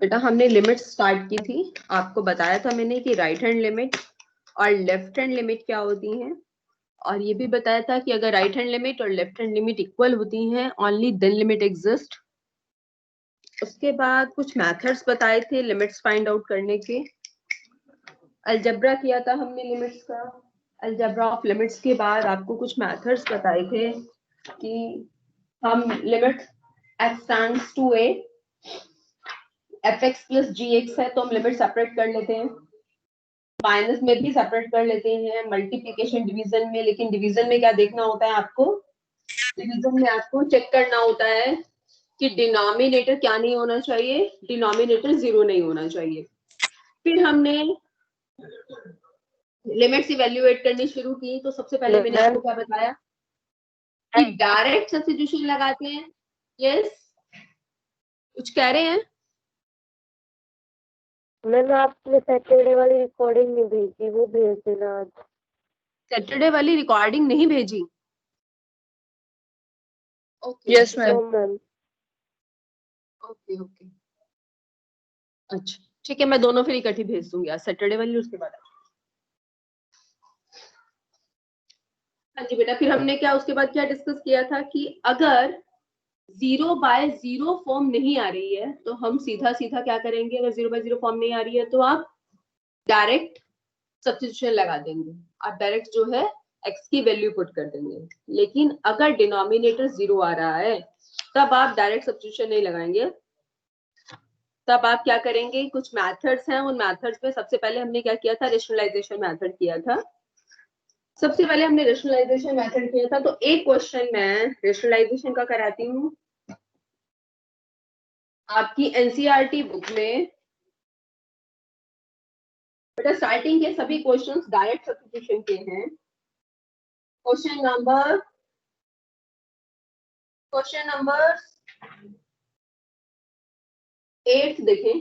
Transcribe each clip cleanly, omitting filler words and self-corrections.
बेटा हमने limit start की थी, आपको बताया था मैंने कि राइट हैंड लिमिट और लेफ्ट हैंड लिमिट क्या होती हैं, और ये भी बताया था कि अगर राइट हैंड लिमिट और लेफ्ट हैंड लिमिट इक्वल होती हैं ओनली देन लिमिट एग्जिस्ट। उसके बाद कुछ मेथड्स बताए थे लिमिट्स फाइंड आउट करने के। अलजेब्रा किया था हमने लिमिट्स का। अलजेब्रा ऑफ लिमिट्स के बाद आपको कुछ मेथड्स बताए थे कि हम limit x tends to a fx plus gx है तो हम लिमिट सेपरेट कर लेते हैं, माइनस में भी सेपरेट कर लेते हैं, मल्टीप्लिकेशन डिवीजन में। लेकिन डिवीजन में क्या देखना होता है आपको, डिवीजन में आपको चेक करना होता है कि डिनोमिनेटर क्या नहीं होना चाहिए, डिनोमिनेटर 0 नहीं होना चाहिए। फिर हमने लिमिट्स इवैल्यूएट करनी शुरू की, तो सबसे पहले मैंने आपको क्या बताया कि डायरेक्ट सब्स्टिट्यूशन लगाते हैं। यस, कुछ कह रहे हैं? मैम आपने सैटरडे वाली रिकॉर्डिंग नहीं भेजी, वो भेज देना आज। सैटरडे वाली रिकॉर्डिंग नहीं भेजी? Okay yes ma'am. Okay okay, अच्छा ठीक है, मैं दोनों फिर इकट्ठी भेज दूंगी आज, सैटरडे वाली उसके बाद। हाँ जी बेटा, फिर हमने क्या उसके बाद क्या डिस्कस किया था कि अगर 0/0 फॉर्म नहीं आ रही है तो हम सीधा सीधा क्या करेंगे, अगर 0/0 फॉर्म नहीं आ रही है तो आप डायरेक्ट सब्स्टिट्यूशन लगा देंगे, आप डायरेक्ट जो है x की वैल्यू पुट कर देंगे। लेकिन अगर डिनोमिनेटर 0 आ रहा है तब आप डायरेक्ट सब्स्टिट्यूशन नहीं लगाएंगे, तब आप क्या करेंगे, कुछ मेथड्स हैं, उन मेथड्स में सबसे पहले हमने क्या किया था, रेशनलाइजेशन मेथड किया था। सबसे पहले हमने रेशनलाइजेशन मेथड किया था, तो एक क्वेश्चन मैं रेशनलाइजेशन का कराती हूँ। आपकी एनसीईआरटी बुक में बेटा स्टार्टिंग के सभी क्वेश्चंस डायरेक्ट सब्स्टिट्यूशन के हैं। क्वेश्चन नंबर 8 देखें,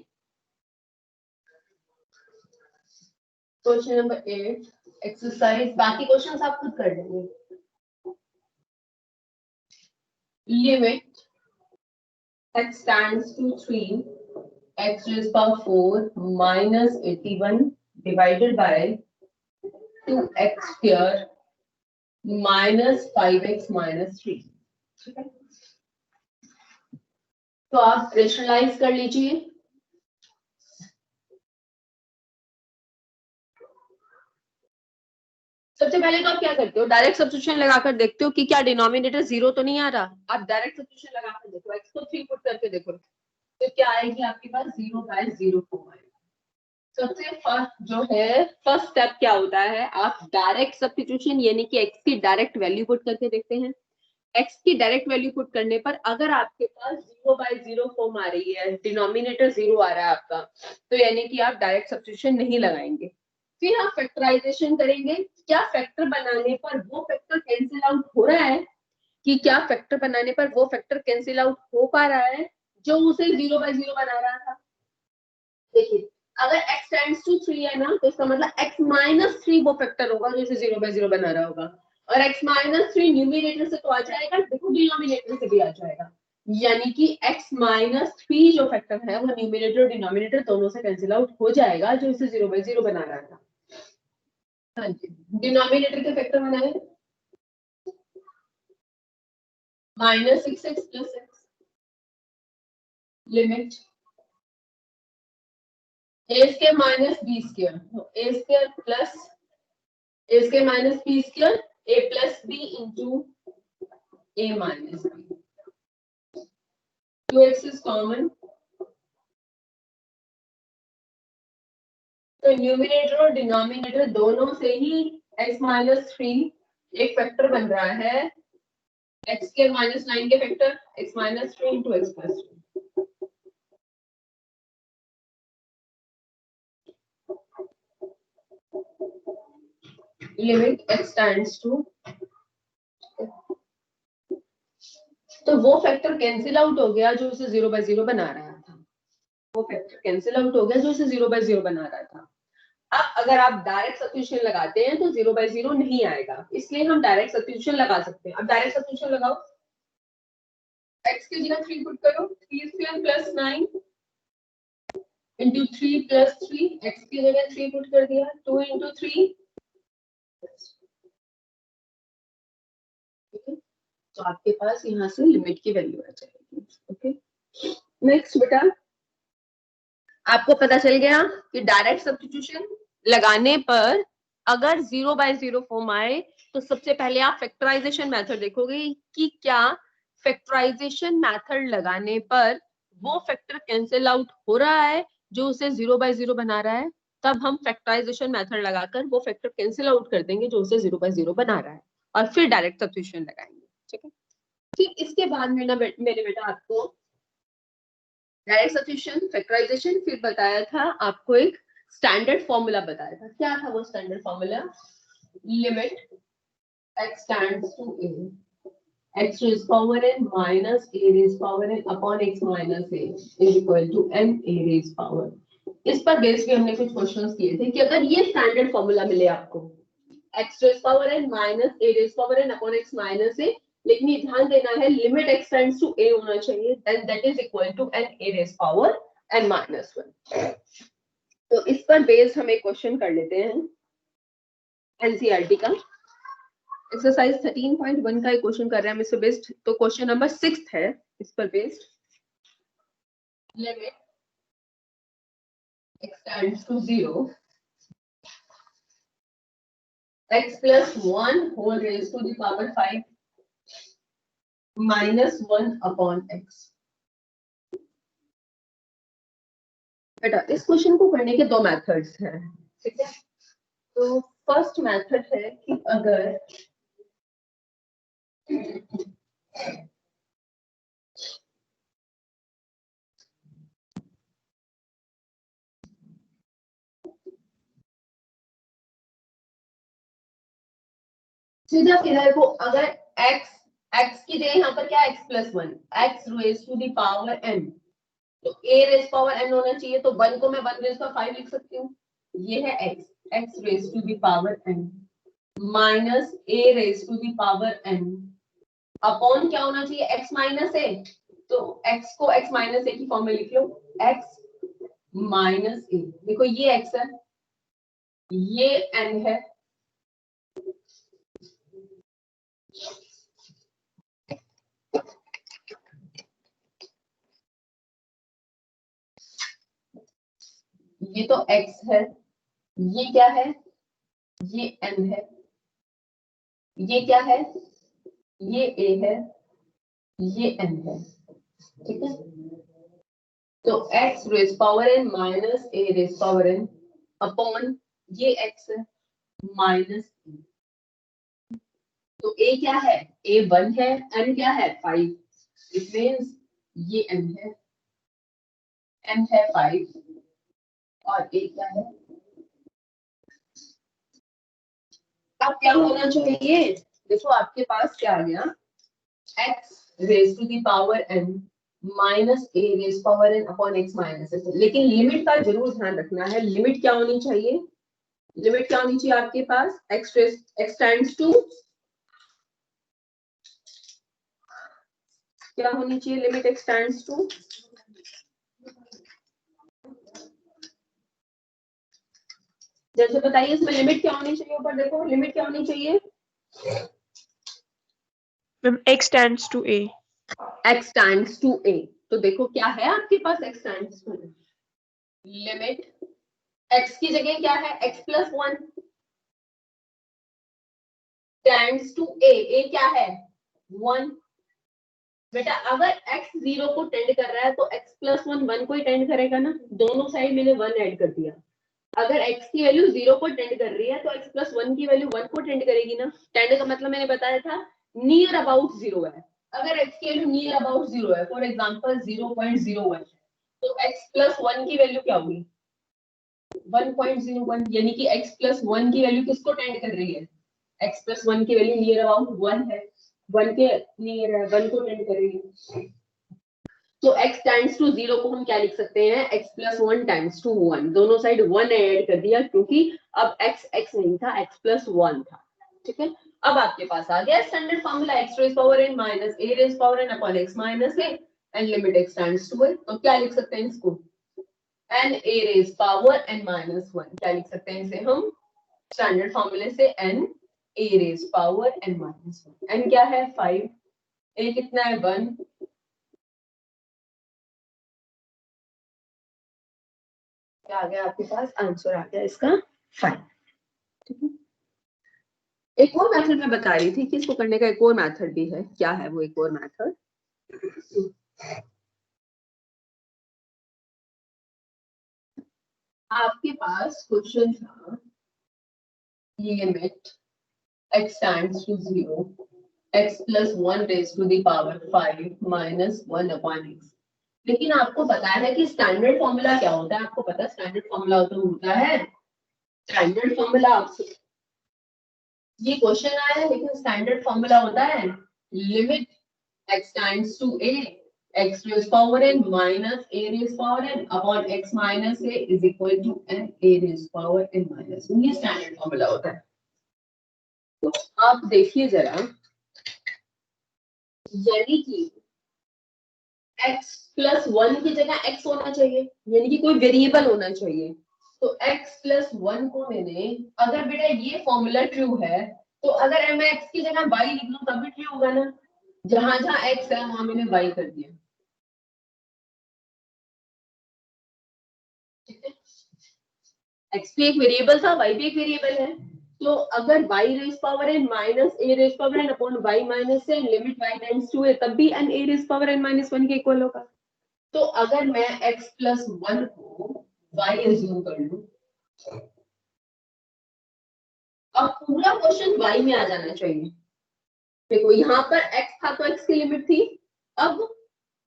क्वेश्चन नंबर 8 एक्सरसाइज, बाकी क्वेश्चंस आप खुद कर लेंगे। Limit x stands to 3 x raised by 4 minus 81 divided by 2x square minus 5x minus 3। ठीक है, तो आप रेशनलाइज कर लीजिए। सबसे पहले तो आप क्या करते हो, डायरेक्ट सब्स्टिट्यूशन लगाकर देखते हो कि क्या डिनोमिनेटर 0 तो नहीं आ रहा। आप डायरेक्ट सब्स्टिट्यूशन लगाकर देखो, x को 3 पुट करके देखो, तो क्या आएगी आपके पास 0/0 फॉर्म आएगा। सबसे फर्स्ट जो है, फर्स्ट स्टेप क्या होता है, आप डायरेक्ट सब्स्टिट्यूशन यानी कि x की डायरेक्ट वैल्यू पुट करके देखते हैं। x की डायरेक्ट वैल्यू पुट करने पर अगर आपके पास 0/0 फॉर्म आ रही है, डिनोमिनेटर 0 आ रहा है आपका, तो यानी कि आप डायरेक्ट सब्स्टिट्यूशन नहीं लगाएंगे। फिर आप फैक्टराइजेशन करेंगे, क्या फैक्टर बनाने पर वो फैक्टर कैंसिल आउट हो रहा है, कि क्या फैक्टर बनाने पर वो फैक्टर कैंसिल आउट हो पा रहा है जो उसे 0/0 बना रहा था। देखिए, अगर x टेंड्स टू 3 है ना, तो इसका मतलब x - 3 वो फैक्टर होगा जो इसे 0/0 बना रहा होगा, और x - 3 न्यूमरेटर से तो आ जाएगा, देखो डिनोमिनेटर से भी आ जाएगा, यानी कि x - 3 जो फैक्टर है वो न्यूमरेटर और डिनोमिनेटर दोनों से कैंसिल आउट हो जाएगा जो इसे 0/0 बना रहा था। हाँ जी, डिनोमिनेटर के फैक्टर बनाए -6x + x, limit a square minus b square, a square plus a square minus b square, a plus b into a minus b, 2x is common, तो न्यूमरेटर और डिनोमिनेटर दोनों से ही x - 3 एक factor बन रहा है, x square minus 9 के factor x - 3 into x plus 3। Limit x tends to, तो वो फैक्टर कैंसिल आउट हो गया जो इसे 0/0 बना रहा था, वो फैक्टर कैंसिल आउट हो गया जो इसे 0/0 बना रहा था। अब अगर आप डायरेक्ट सब्स्टिट्यूशन लगाते हैं तो 0/0 नहीं आएगा, इसलिए हम डायरेक्ट सब्स्टिट्यूशन लगा सकते हैं। अब डायरेक्ट सब्स्टिट्यूशन लगाओ, x की जगह 3 पुट करो, 3 square plus 9 into 3 plus 3, x की जगह 3 पुट कर दिया, 2 इंटू 3। तो आपके पास यहाँ से लिमिट की वैल्यू आ जाएगी। ओके, नेक्स्ट बेटा, आपको पता चल गया कि डायरेक्ट सब्स्टिट्यूशन लगाने पर अगर 0/0 फॉर्म आए तो सबसे पहले आप फैक्टराइजेशन मेथड देखोगे कि क्या फैक्टराइजेशन मेथड लगाने पर वो फैक्टर कैंसिल आउट हो रहा है जो उसे 0/0 बना रहा है। तब हम फैक्टराइजेशन मेथड लगाकर वो फैक्टर कैंसिल आउट कर देंगे जो उसे 0/0 बना रहा है, और फिर डायरेक्ट सब्स्टिट्यूशन लगाएंगे। ठीक है, फिर इसके बाद में ना मेरे बेटा आपको डायरेक्ट सब्स्टिट्यूशन, फैक्टराइजेशन, फिर बताया था आपको एक स्टैंडर्ड फॉर्मूला बताया था। क्या था वो standard formula? Limit x tends to a, x raised power n minus a raised power n upon x minus a is equal to n a raised power। इस पर बेस पे हमने कुछ क्वेश्चंस किए थे कि अगर ये स्टैंडर्ड फॉर्मूला मिले आपको, x raised power n minus a raised power n upon x minus a, लेकिन ये ध्यान देना है limit x tends to a होना चाहिए, then that is equal to n a raised power n minus 1। तो इस पर बेस्ड हम एक क्वेश्चन कर लेते हैं एनसीईआरटी का। एक्सरसाइज 13.1 का एक क्वेश्चन कर रहे हैं हम इससे बेस्ड। तो क्वेश्चन नंबर 6 है इस पर based. Limit x tends to 0, x plus 1 whole raised to the power 5 minus 1 upon x। बेटा इस क्वेश्चन को करने के दो मेथड्स हैं। ठीक है, तो फर्स्ट मेथड है कि अगर सीधा सीधा को अगर x की जगह यहाँ पर क्या x plus 1, x raised to the power n, तो a raised power n होना चाहिए, तो 1 को मैं 1 raised to 5 लिख सकती हूँ। ये है x raised to the power n minus a raised to the power n upon क्या होना चाहिए x माइनस a, तो x को x माइनस a की फॉर्म में लिख लो, x माइनस a। देखो ये x है, ये n है, ये तो x है, ये क्या है, ये n है, ये क्या है, ये a है, ये n है। ठीक है, तो x raise power n minus a raise power n upon ये x है माइनस a। तो a क्या है, a 1 है, n क्या है 5, इट मींस ये n है, n है 5 और a क्या है। अब क्या होना चाहिए, देखो आपके पास क्या आ गया, x raise to the power n minus a raise power n upon x minus s। लेकिन लिमिट का जरूर ध्यान रखना है, लिमिट क्या होनी चाहिए, लिमिट क्या होनी चाहिए आपके पास, x टेंड्स टू क्या होनी चाहिए, लिमिट x टेंड्स टू, जैसे बताइए इसमें लिमिट क्या होनी चाहिए, ऊपर देखो लिमिट क्या होनी चाहिए, x tends to a। x tends to a। तो देखो क्या है आपके पास x tends to, limit x की जगह क्या है x plus 1 tends to a क्या है 1। बेटा अगर x 0 को टेंड कर रहा है तो x प्लस 1 को ही टेंड करेगा ना, दोनों साइड मैंने 1 ऐड कर दिया। अगर x की वैल्यू 0 को टेंड कर रही है तो x प्लस 1 की वैल्यू 1 को टेंड करेगी ना। टेंड का मतलब मैंने बताया था नियर अबाउट 0 है, अगर x की वैल्यू नियर अबाउट 0 है, फॉर एग्जांपल 0.01, तो x प्लस 1 की वैल्यू क्या होगी 1.01, यानी कि x प्लस 1 की वैल्यू किसको टेंड कर रही है, x प्लस 1 की वैल्यू नियर अबाउट 1 है, 1 के नियर है, 1 को टेंड करेगी। तो x टेंड्स टू 0 को हम क्या लिख सकते हैं, x प्लस 1 टेंड्स टू 1, दोनों साइड 1 ऐड कर दिया क्योंकि अब x नहीं था, x प्लस 1 था। ठीक है, अब आपके पास आ गया standard formula x raise power n minus a raise power n upon x minus a and limit x tends to a। तो क्या लिख सकते हैं इसको, n a raise power n minus 1, क्या लिख सकते हैं इसे हम स्टैंडर्ड फॉर्मूले से n a raise power n minus 1। n क्या है 5, a कितना है 1, क्या आ गया आपके पास, आंसर आ गया इसका 5। ठीक है, एक और मेथड मैं बता रही थी कि इसको करने का एक और मेथड भी है। क्या है वो एक और मेथड? आपके पास क्वेश्चन था limit x tends to 0 x plus 1 raise to the power 5 minus 1 upon x। लेकिन आपको पता है कि स्टैंडर्ड फॉर्मूला क्या होता है, आपको पता है स्टैंडर्ड फॉर्मूला तो होता है, स्टैंडर्ड फॉर्मूला आपसे ये क्वेश्चन आया है लेकिन स्टैंडर्ड फॉर्मूला होता है limit x tends to a x raised power n minus a raised power n upon x minus a is equal to n a raised power n minus 1। ये standard formula होता है। तो आप देखिए जरा, यानी कि x प्लस 1 की जगह x होना चाहिए, यानी कि कोई वेरिएबल होना चाहिए। तो x प्लस 1 को मैंने, अगर बेटा ये फॉर्मूला ट्रू है तो अगर मैं x की जगह y लिख लूं तब भी ट्रू होगा ना। जहां जहां x है वहां मैंने y कर दिया। x भी एक वेरिएबल था, y भी एक वेरिएबल है। तो अगर y raise power n minus a raise power n upon y minus n limit y tends to a, तब भी n a raise power n minus 1 के इक्वल होगा। तो अगर मैं x प्लस 1 को y एज्यूम कर लूं, अब पूरा क्वेश्चन y में आ जाना चाहिए। देखो यहाँ पर x था तो x की लिमिट थी। अब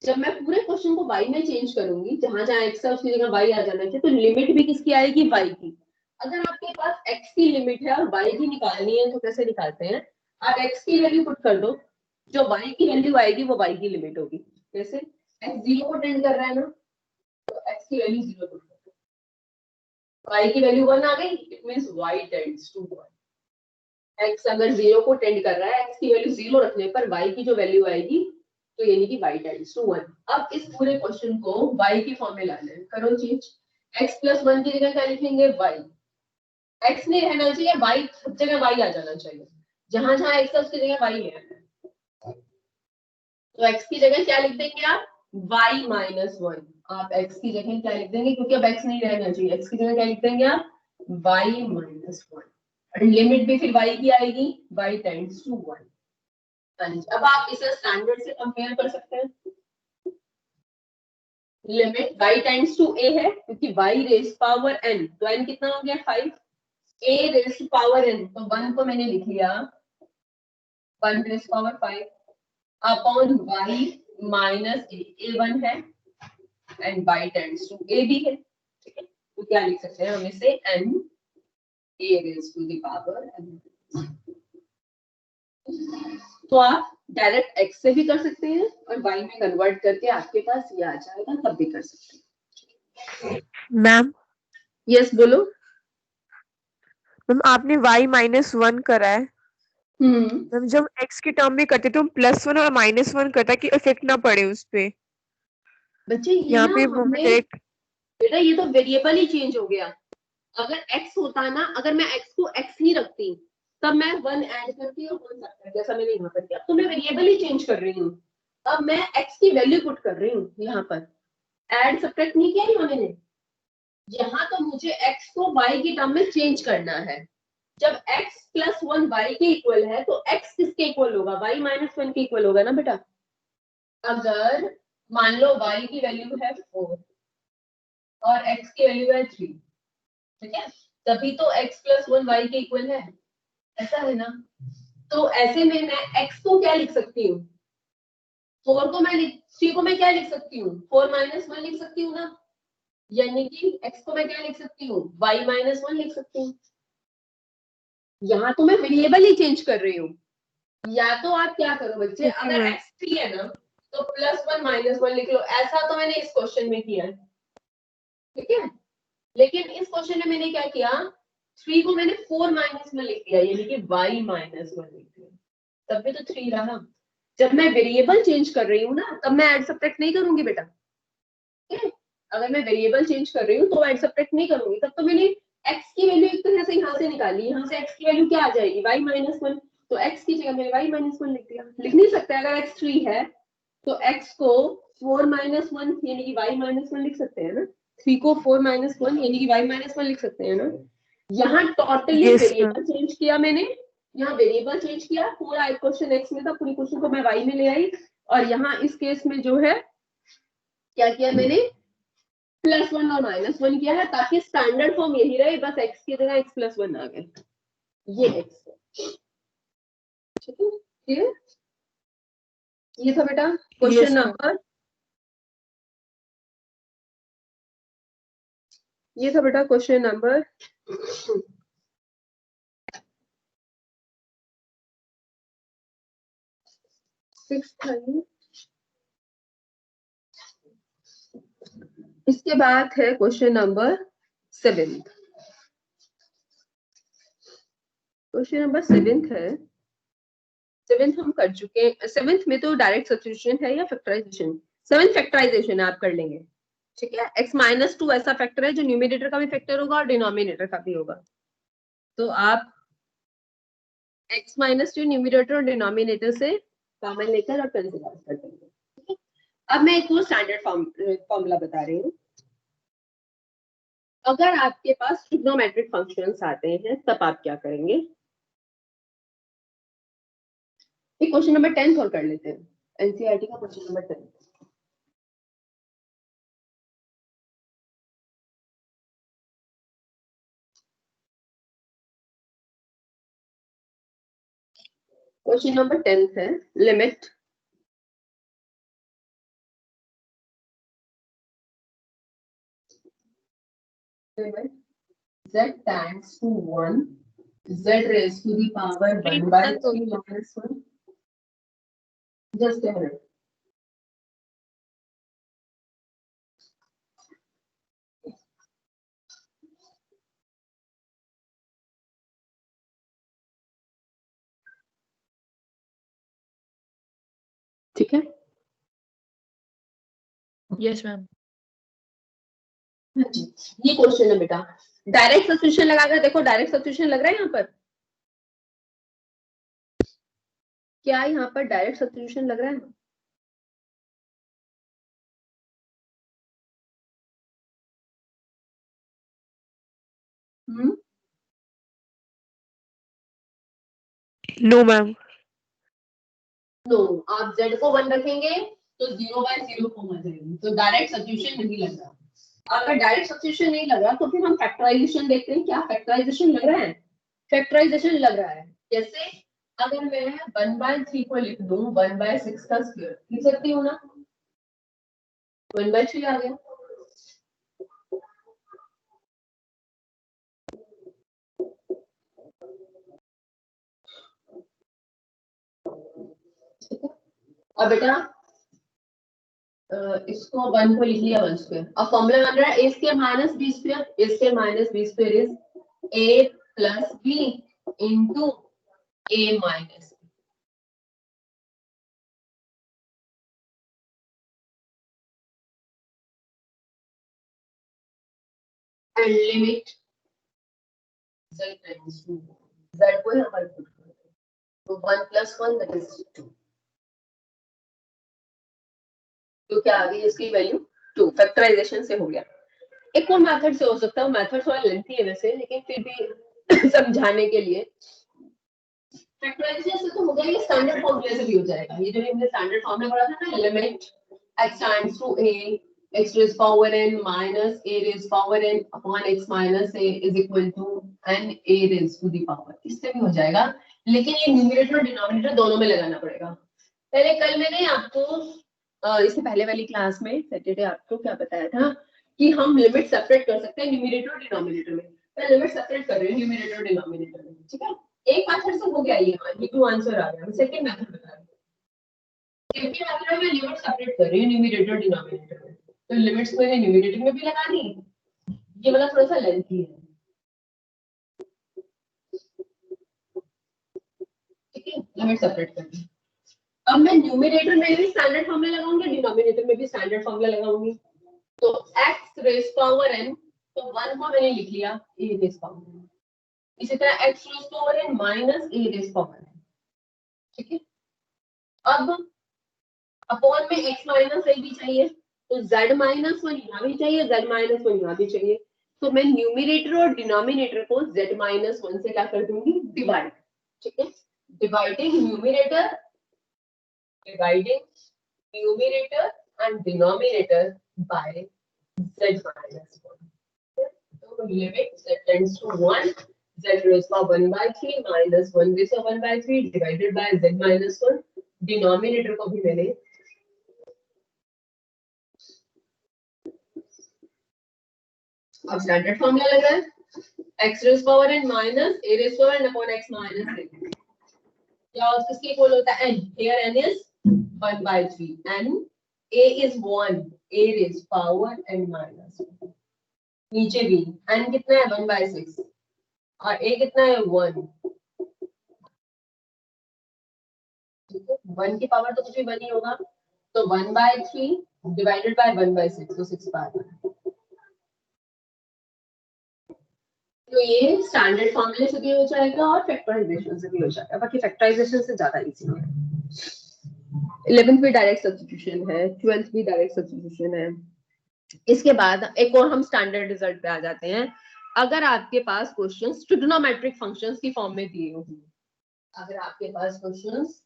जब मैं पूरे क्वेश्चन को y में चेंज करूंगी, जहां जहां x है उसकी जगह y आ जाना चाहिए, तो लिमिट भी किसकी आएगी, y की। अगर आपके पास x की लिमिट है और y की निकालनी है तो कैसे निकालते हैं, आप x की वैल्यू पुट कर दो, जो y की वैल्यू आएगी वो y की लिमिट होगी। कैसे, x 0 को टेंड कर रहा है ना, तो x की वैल्यू 0 पुट कर दो, y की वैल्यू 1 आ गई, it means y tends to 1। x अगर 0 को टेंड कर रहा है, x की वैल्यू 0 रखने पर y की जो वैल्यू आएगी, तो यानी कि y टेंड्स टू 1। अब इस पूरे क्वेश्चन को y की फॉर्म में लाना है, करो चेंज। x प्लस 1 की जगह क्या लिखेंगे, y। x नहीं रहना चाहिए, y सब जगह y आ जाना चाहिए, जहां जहां x है उसकी जगह y है। तो x की जगह क्या लिख देंगे आप, y माइनस 1। आप x की जगह क्या लिख देंगे, क्योंकि अब x नहीं रहना चाहिए, x की जगह क्या लिख देंगे आप, y माइनस 1। लिमिट भी फिर y की आएगी, y टेंड्स टू 1। अब आप इसे स्टैंडर्ड से कंपेयर कर सकते हैं। Limit y tends to a है क्योंकि y रेज पावर n, तो n कितना हो गया 5, a रेज पावर n, तो 1 को मैंने लिख लिया 1 raise power 5 upon y minus a 1 है and y tends to a भी है। ठीक है, तो क्या लिख सकते हैं हम इसे, n a raise to the power n। तो आप डायरेक्ट x से भी कर सकते हैं और y में कन्वर्ट करके आपके पास ये आ जाएगा, तब भी कर सकते हैं। मैम यस बोलो। मैम आपने y माइनस 1 करा है, मैम जब x की टर्म में करते तो +1 और -1 करता कि इफेक्ट ना पड़े उस पे। बच्चे ये यहाँ ना पे वो हमने, डायरेक्ट, बेटा ये तो वेरिएबल ही चेंज हो गया। अगर x होता ना, अगर मैं x को x ही रखती तब मैं 1 ऐड करती और 1 सबट्रैक्ट, जैसा मैंने यहाँ पर किया। अब तो मैं वेरिएबल ही चेंज कर रही हूँ, अब मैं x की वैल्यू पुट कर रही हूँ यहाँ पर, ऐड सबट्रैक्ट नहीं किया यहाँ मैंने। यहाँ तो मुझे x को y की टर्म में चेंज करना है। जब x प्लस 1 y के इक्वल है तो x किसके इक्वल होगा, y माइनस 1 के इक्वल होगा ना बेटा। अगर मान लो y की वैल्यू है 4 और x की वैल्यू है 3, ठीक है, तभी तो x प्लस 1 y के इक्वल है, ऐसा है ना। तो ऐसे में मैं x को क्या लिख सकती हूँ, 4 को मैं 3 को मैं क्या लिख सकती हूँ, 4 माइनस 1 लिख सकती हूँ ना, यानी कि x को मैं क्या लिख सकती हूँ, y माइनस 1 लिख सकती हूँ। यहाँ तो मैं वेरिएबल ही चेंज कर रही हूँ। या तो आप क्या करो बच्चे, ओके अगर मैम। x 3 है ना तो +1 -1 लिख लो, ऐसा तो मैंने इस क्वेश्चन में किया है, ठीक है। लेकिन इस क्वेश्चन में मैंने क्या किया, 3 को मैंने 4 -1 लिख दिया, यानी कि y -1 लिख दिया, तब भी तो 3 रहा। जब मैं वेरिएबल चेंज कर रही हूँ ना, तब मैं ऐड सब्ट्रैक्ट नहीं करूंगी बेटा, ठीक है। अगर मैं वेरिएबल चेंज कर रही हूँ तो ऐड सब्ट्रैक्ट नहीं करूंगी, तब तो मैंने x की वैल्यू एक तरह से यहाँ से निकाली, यहाँ से x की वैल्यू क्या आ जाएगी y -1, तो x की जगह मैंने y -1 लिख दिया। लिख नहीं सकते, अगर x 3 है तो x को 4 -1 यानी कि y -1 लिख सकते हैं ना, 3 को 4 -1 यानी कि y -1 लिख सकते हैं ना। यहाँ टोटली Yes, वेरिएबल चेंज किया मैंने, यहाँ वेरिएबल चेंज किया, पूरा एक क्वेश्चन x में था, पूरी क्वेश्चन को मैं y में ले आई, और यहाँ इस केस में जो है क्या किया मैंने, +1 और -1 किया है, ताकि स्टैंडर्ड फॉर्म यही रहे, बस x की जगह x +1 आ गए, ये x है। ठीक है, क्लियर? ये था बेटा क्वेश्चन yes, ma'am. नंबर, ये था बेटा क्वेश्चन नंबर 6 था ये। इसके बाद है क्वेश्चन नंबर 7। क्वेश्चन नंबर 7 है, 7th हम कर चुके हैं। 7th में तो डायरेक्ट सब्स्टिट्यूशन है या फैक्टराइजेशन, 7th फैक्टराइजेशन है, आप कर लेंगे। ठीक है, x -2 ऐसा फैक्टर है जो न्यूमरेटर का भी फैक्टर होगा और डिनोमिनेटर का भी होगा, तो आप x -2 न्यूमरेटर और डिनोमिनेटर से कॉमन लेकर और कंसीडर कर देंगे। अब मैं एक और स्टैंडर्ड फॉर्मूला बता रही हूँ। अगर आपके पास ट्रिग्नोमेट्रिक फंक्शंस आते हैं तब आप क्या करेंगे। क्वेश्चन नंबर 10 और कर लेते हैं, एनसीईआरटी का क्वेश्चन नंबर 10। क्वेश्चन नंबर 10 है, limit z tends to 1, z raised to the power 1/3 minus 1, just a minute। ठीक है, यस मैम। ये क्वेश्चन है बेटा, डायरेक्ट सब्स्टिट्यूशन लगाकर देखो, डायरेक्ट सब्स्टिट्यूशन लग रहा है यहाँ पर, क्या यहाँ पर डायरेक्ट सब्स्टिट्यूशन लग रहा है? No, ma'am. नो, आप z को 1 रखेंगे तो 0/0 फॉर्म आ जाएगी, तो डायरेक्ट सब्स्टिट्यूशन नहीं लग रहा। अगर डायरेक्ट सब्स्टिट्यूशन नहीं लग रहा तो फिर हम फैक्टराइजेशन देखते हैं, क्या फैक्टराइजेशन लग रहा है? फैक्टराइजेशन लग रहा है, कैसे? अगर मैं 1/3 को लिख दूं 1/6 का स्क्वायर, लिख सकती हूँ ना, 1/3 आ गया। और बेटा इसको 1 को लिख लिया 1 स्क्वायर, अब फॉर्मूला बन रहा है a square minus b square, a square minus b square is a plus b into a minus b। And limit z tends to, z को यहाँ पर पुट कर दो, तो 1 + 1 दैट इज 2, तो क्या आ गई इसकी वैल्यू 2, फैक्टराइजेशन से हो गया। एक और मेथड से हो सकता है, मेथड थोड़ा लेंथी है वैसे, लेकिन फिर भी समझाने के लिए, फैक्टराइजेशन से तो हो गया, ये स्टैंडर्ड फॉर्मूले से भी हो जाएगा। ये जो हमने स्टैंडर्ड फॉर्मूला पढ़ा था ना, limit x tends to a x raised power n minus a raised power n upon x minus a is equal to n a raised to the power, इससे भी हो जाएगा, लेकिन ये न्यूमरेटर और डिनोमिनेटर दोनों में लगाना पड़ेगा। पहले कल मैंने आपको इससे पहले वाली क्लास में सैटरडे आपको क्या बताया था कि हम लिमिट सेपरेट कर सकते हैं न्यूमरेटर और डिनोमिनेटर में। मैं लिमिट सेपरेट कर रही हूँ न्यूमरेटर और डिनोमिनेटर में, ठीक है। एक मेथड से हो गया, ये 2 आंसर आ गया। मैं सेकंड मेथड बता रही हूँ, सेकंड मेथड में लिमिट सेपरेट कर रही हूँ न्यूमरेटर और डिनोमिनेटर में, तो लिमिट्स मैंने न्यूमरेटर में भी लगा दी, ये वाला थोड़ा सा लेंथी है, ठीक है, लिमिट सेपरेट कर दी। अब मैं न्यूमरेटर में भी स्टैंडर्ड फॉर्मूला लगाऊंगी, डिनोमिनेटर में भी स्टैंडर्ड फॉर्मूला लगाऊंगी, तो x रेज पावर n, तो 1 को मैंने लिख लिया a रेज पावर n। इसी तरह x raise power n minus a raise power n, ठीक है। अब अपॉन में x माइनस a भी चाहिए, तो z माइनस 1 यहाँ भी चाहिए, z माइनस 1 यहाँ भी चाहिए। तो मैं न्यूमिनेटर और डिनोमिनेटर को z माइनस 1 से क्या कर दूंगी, डिवाइड, ठीक है। Dividing numerator and denominator by z minus 1. So limit z tends to 1, z raised to 1 by 3 minus 1 raised to 1 by 3 divided by z minus 1. Denominator को भी मैंने अब स्टैंडर्ड फॉर्मूला लग रहा है x raised power n minus a raised power n upon x minus a, या किसके equal होता है n, here n is 1 by 3 and a is 1, a raised power n minus 1, नीचे भी n कितना है 1 by 6 और a कितना है 1, ठीक है। 1 की पावर तो कुछ भी 1 ही होगा, तो 1 by 3 डिवाइडेड बाय 1 by 6, तो 6 पावर। तो ये स्टैंडर्ड फॉर्मूले से भी हो जाएगा और फैक्टराइजेशन से भी हो जाएगा, बाकी फैक्टराइजेशन से ज्यादा इजी है। 11th भी डायरेक्ट सब्स्टिट्यूशन है, 12th भी डायरेक्ट सब्स्टिट्यूशन है। इसके बाद एक और हम स्टैंडर्ड रिजल्ट पे आ जाते हैं। अगर आपके पास क्वेश्चंस ट्रिग्नोमेट्रिक फंक्शंस की फॉर्म में दिए हो, अगर आपके पास क्वेश्चंस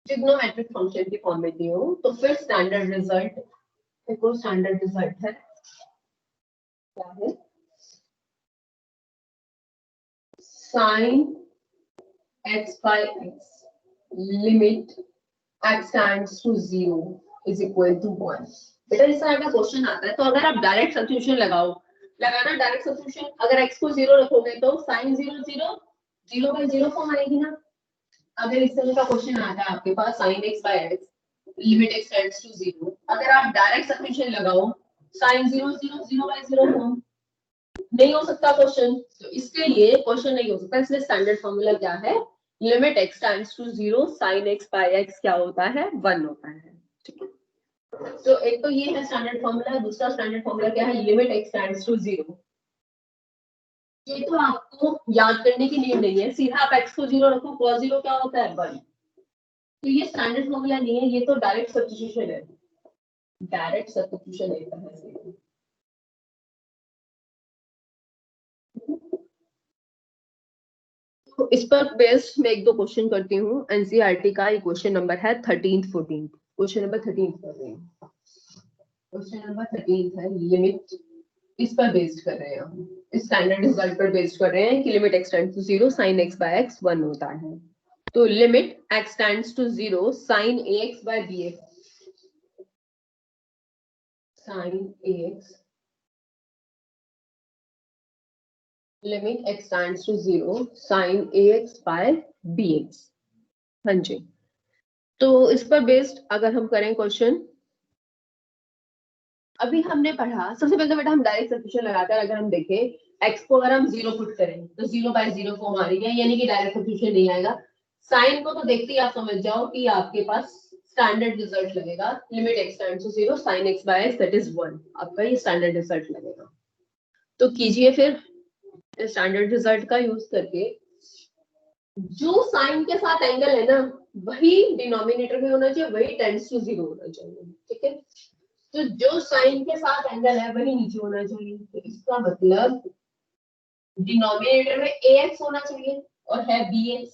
ट्रिग्नोमेट्रिक फंक्शन की फॉर्म में दिए हो, तो फिर स्टैंडर्ड रिजल्ट, एक और स्टैंडर्ड रिजल्ट है, क्या है, sine x by x limit x stands to 0 is equal to 1। बेटा इस तरह का क्वेश्चन आता है, तो अगर आप डायरेक्ट सब्स्टिट्यूशन लगाना डायरेक्ट सब्स्टिट्यूशन, अगर x को 0 रखोगे तो साइन 0 0 0 by 0 फॉर्म आएगी ना। अगर इस तरह का क्वेश्चन आता है आपके पास sine x by x limit x tends to 0, अगर आप डायरेक्ट सब्स्टिट्यूशन लगाओ साइन 0 0 0 by 0 फॉर्म, नहीं हो सकता क्वेश्चन, तो इसके लिए क्वेश्चन नहीं हो सकता। इसलिए स्टैंडर्ड फॉर्मूला क्या है, limit x tends to 0 sine x by x क्या होता है, 1 होता है, ठीक है। तो एक तो ये है स्टैंडर्ड फॉर्मूला, दूसरा स्टैंडर्ड फॉर्मूला क्या है, लिमिट x टेंड्स टू 0। ये तो आपको याद करने की नीड नहीं है, सीधा आप x को 0 रखो, cos 0 क्या होता है 1। तो ये स्टैंडर्ड फॉर्मूला नहीं है, ये तो डायरेक्ट सब्स्टिट्यूशन है, डायरेक्ट सब्स्टिट्यूशन एक तरह से। तो इस पर बेस्ड मैं एक दो क्वेश्चन करती हूँ एनसीईआरटी का। ये क्वेश्चन नंबर है 13th 14th, question number 13th कर रही हूँ, क्वेश्चन नंबर 13th है, लिमिट इस पर बेस्ड कर रहे हैं हम, इस स्टैंडर्ड रिजल्ट पर बेस्ड कर रहे हैं कि limit x tends to 0 sin x by x 1 होता है। तो limit x tends to 0 sin ax by bx, sin ax, limit x tends to 0 sin ax by bx। हाँ जी, तो इस पर बेस्ड अगर हम करें क्वेश्चन, अभी हमने पढ़ा सबसे पहले तो बेटा हम डायरेक्ट सब्स्टिट्यूशन लगाकर अगर हम देखें x को अगर हम 0 पुट करें तो 0 by 0 फॉर्म आ रही है, यानी कि डायरेक्ट सब्स्टिट्यूशन नहीं आएगा। साइन को तो देखते ही आप समझ जाओ कि आपके पास स्टैंडर्ड रिजल्ट लगेगा, limit x tends to 0 sin x by x that is 1, आपका ये स्टैंडर्ड रिजल्ट लगेगा। तो कीजिए फिर स्टैंडर्ड रिजल्ट का यूज करके, जो साइन के साथ एंगल है ना वही डिनोमिनेटर में होना चाहिए, वही टेंड्स टू 0 होना चाहिए, ठीक है। तो जो साइन के साथ एंगल है वही नीचे होना चाहिए, तो इसका मतलब डिनोमिनेटर में ax होना चाहिए और है bx,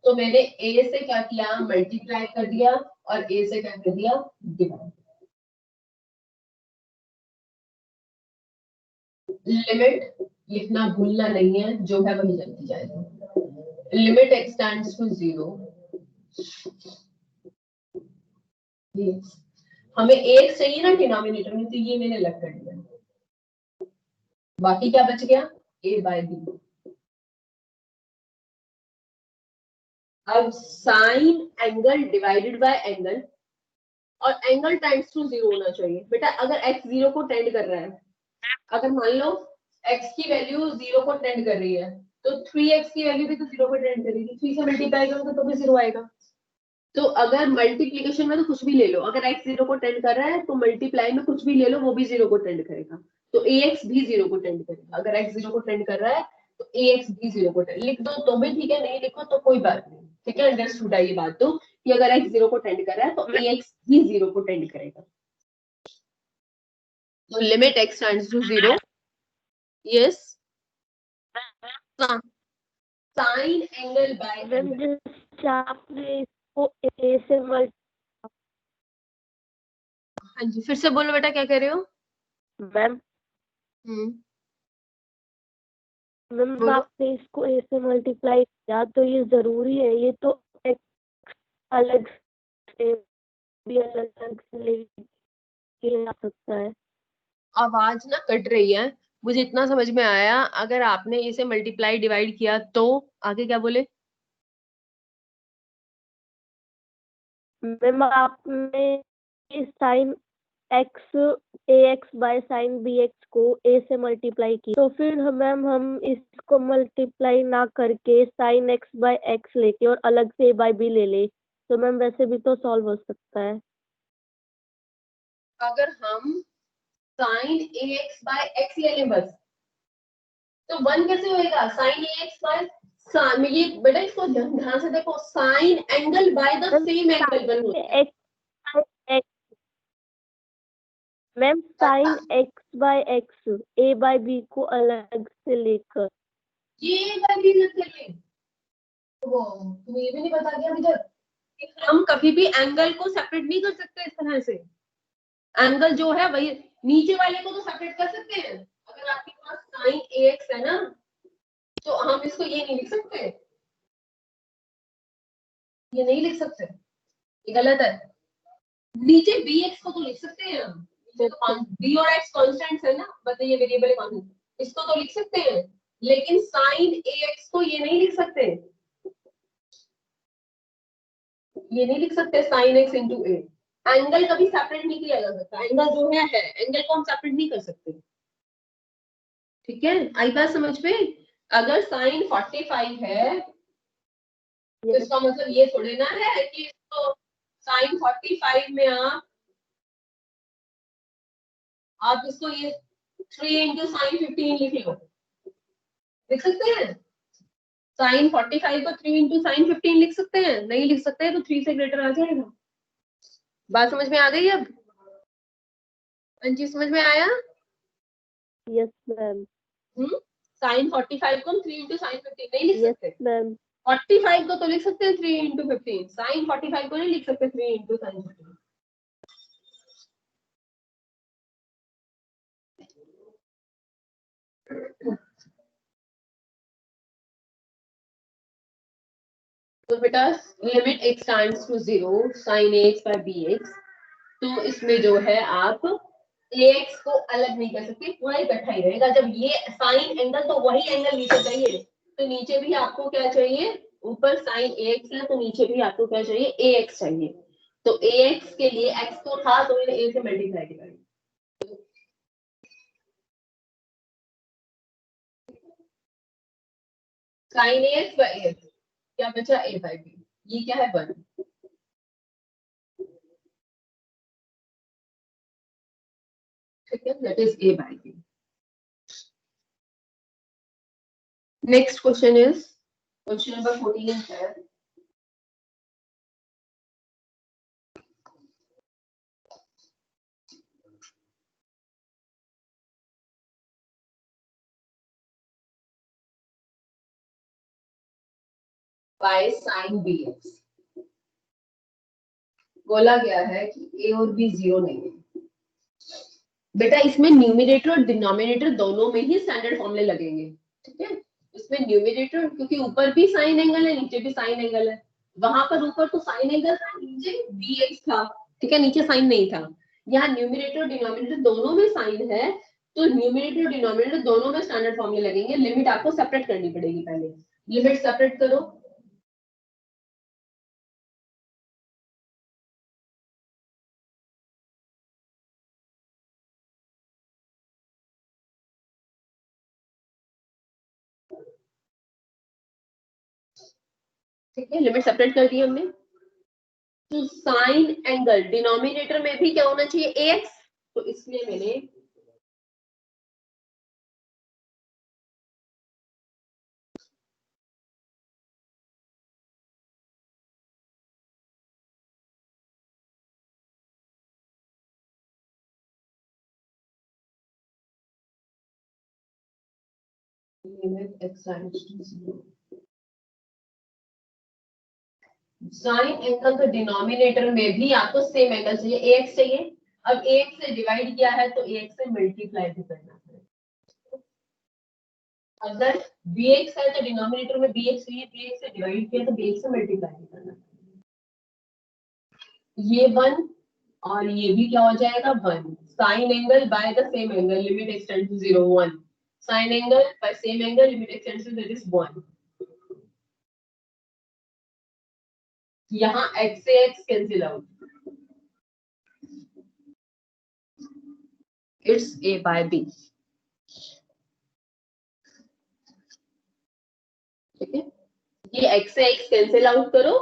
तो मैंने a से क्या किया, मल्टीप्लाई कर दिया और a से क्या कर दिया, डिवाइड। लिमिट लिखना भूलना नहीं है, जो है वही चलती जाएगी। लिमिट x टेंड्स टू 0, हमें एक चाहिए ना डिनोमिनेटर में, तो ये मैंने अलग कर दिया, बाकी क्या बच गया, a by b। अब sign angle divided by angle, और एंगल टाइम्स टू 0 होना चाहिए। बेटा अगर x 0 को टेंड कर रहा है, अगर मान लो x की वैल्यू 0 को टेंड कर रही है, तो 3x की वैल्यू भी तो 0 को टेंड करेगी, 3 से मल्टीप्लाई करोगे तो भी 0 आएगा। तो अगर मल्टीप्लीकेशन में तो कुछ भी ले लो, अगर x 0 को टेंड कर रहा है तो मल्टीप्लाई में कुछ भी ले लो वो भी 0 को टेंड करेगा, तो ax भी 0 को टेंड करेगा। अगर x 0 को टेंड कर रहा है तो ax भी 0 को टेंड, लिख दो तो भी ठीक है, नहीं लिखो तो कोई बात नहीं, ठीक है, अंडरस्टूड है ये बात तो, कि अगर x 0 को टेंड कर रहा है तो ax भी 0 को टेंड करेगा। तो limit x tends to 0, yes, sine angle by ma'am जिस आपने इसको ए से मल्टी, हाँ जी फिर से बोलो बेटा क्या कह रहे हो। मैम मैम बोलो। आपने इसको ए से मल्टीप्लाई किया तो ये जरूरी है, ये तो एक अलग से भी अलग अलग से लेके आ सकता है। आवाज ना कट रही है, मुझे इतना समझ में आया, अगर आपने इसे मल्टीप्लाई डिवाइड किया तो आगे क्या बोले। मैम आपने sine x a x by sine b x को ए से मल्टीप्लाई की, तो फिर मैम हम इसको मल्टीप्लाई ना करके साइन एक्स बाय एक्स लेके और अलग से ए बाय बी ले ले, तो मैम वैसे भी तो सॉल्व हो सकता है। अगर हम sign A x by x ले लें बस, तो वन कैसे होएगा, साइन ए एक्स बाय, ये बेटा इसको ध्यान से देखो, sine angle by the same angle one होता है। Ma'am sine x by x a by b को अलग से लेकर, ये वाली लें, वो तुम्हें ये भी नहीं बता दिया अभी तक, हम कभी भी एंगल को सेपरेट नहीं कर सकते इस तरह से, एंगल जो है वही, नीचे वाले को तो सेपरेट कर सकते हैं, अगर आपके पास साइन ए एक्स है ना तो हम इसको ये नहीं लिख सकते, ये नहीं लिख सकते, ये गलत है। नीचे बी एक्स को तो लिख सकते हैं हम, तो बी और एक्स कॉन्स्टेंट है ना, मतलब ये वेरिएबल है कॉन्स्टेंट, इसको तो लिख सकते हैं, लेकिन साइन ए एक्स को ये नहीं लिख सकते, ये नहीं लिख सकते साइन एक्स इंटू ए, एंगल कभी सेपरेट नहीं किया जा सकता, एंगल जो है एंगल को हम सेपरेट नहीं कर सकते, ठीक है, आई बात समझ में। अगर साइन 45 है तो इसका मतलब ये थोड़ी ना है कि इसको साइन 45 में आप इसको ये 3 इंटू साइन 15 लिख लो, लिख सकते हैं, साइन 45 को 3 इंटू साइन 15 लिख सकते हैं, नहीं लिख सकते, तो 3 से ग्रेटर आ जाएगा। बात समझ में आ गई अब, हाँ जी समझ में आया। यस मैम, साइन 45 को हम 3 इंटू साइन 15 नहीं लिख यस सकते, मैम, 45 को तो लिख सकते हैं 3 इंटू 15, साइन 45 को नहीं लिख सकते 3 इंटू साइन 15। तो बेटा limit x tends to 0 sine ax by bx, तो इसमें जो है आप ax को अलग नहीं कर सकते, पूरा इकट्ठा ही रहेगा, जब ये साइन एंगल तो वही एंगल नीचे चाहिए, तो नीचे भी आपको क्या चाहिए, ऊपर साइन ax है तो नीचे भी आपको क्या चाहिए, ax चाहिए, तो ax के लिए x तो था तो इन्हें a से मल्टीप्लाई करेंगे, साइन ax बाय ax क्या बचा, a बाय b, ये क्या है 1, ठीक है, that is a by b। Next question is question number 14 है, बाय साइन bx, बोला गया है कि a और b 0 नहीं है, बेटा इसमें न्यूमिनेटर और डिनोमिनेटर दोनों में ही स्टैंडर्ड फॉर्मूले लगेंगे, ठीक है, इसमें न्यूमिनेटर क्योंकि ऊपर भी साइन एंगल है नीचे भी साइन एंगल है, वहां पर ऊपर तो साइन एंगल था, नीचे bx था, ठीक है, नीचे साइन नहीं था, यहाँ न्यूमिनेटर और डिनोमिनेटर दोनों में साइन है, तो न्यूमिनेटर और डिनोमिनेटर दोनों में स्टैंडर्ड फॉर्मूले लगेंगे, लिमिट आपको सेपरेट करनी पड़ेगी, पहले लिमिट सेपरेट करो, ठीक है, लिमिट सेपरेट कर दी हमने, तो साइन एंगल डिनोमिनेटर में भी क्या होना चाहिए, ax, तो इसलिए मैंने साइन एंगल तो डिनोमिनेटर में भी आपको सेम एंगल चाहिए, ax चाहिए। अब ax से डिवाइड किया है तो ax से मल्टीप्लाई भी करना है। अगर bx है तो डिनोमिनेटर में bx चाहिए, bx से डिवाइड किया तो bx से मल्टीप्लाई भी करना है। ये 1 और ये भी क्या हो जाएगा 1। Sine angle by the same angle limit x tends to 0 1। Sine angle by same angle limit x tends to that is 1। यहाँ x से x cancel out, it's a by b। ठीक है, ये x से x कैंसिल आउट करो,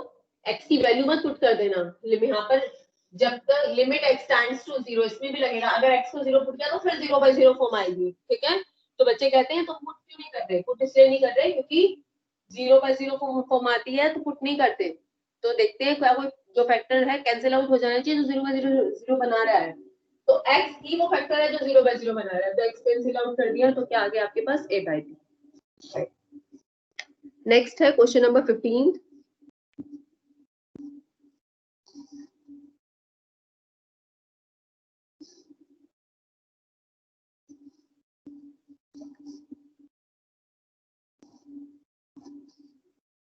x की value मत put कर देना यहाँ पर, जब तक लिमिट x टेंड्स टू 0, इसमें भी लगेगा, अगर x को 0 पुट किया तो फिर 0/0 फॉर्म आएगी। ठीक है, तो बच्चे कहते हैं तो पुट क्यों नहीं कर रहे, पुट इसलिए नहीं कर रहे क्योंकि 0/0 फॉर्म आती है तो पुट नहीं करते। तो देखते हैं क्या कोई जो फैक्टर है कैंसिल आउट हो जाना चाहिए जो 0/0 बना रहा है, तो x ही वो फैक्टर है जो 0/0 बना रहा है, तो x कैंसिल आउट कर दिया तो क्या आ गया आपके पास a by b। नेक्स्ट है क्वेश्चन नंबर 15।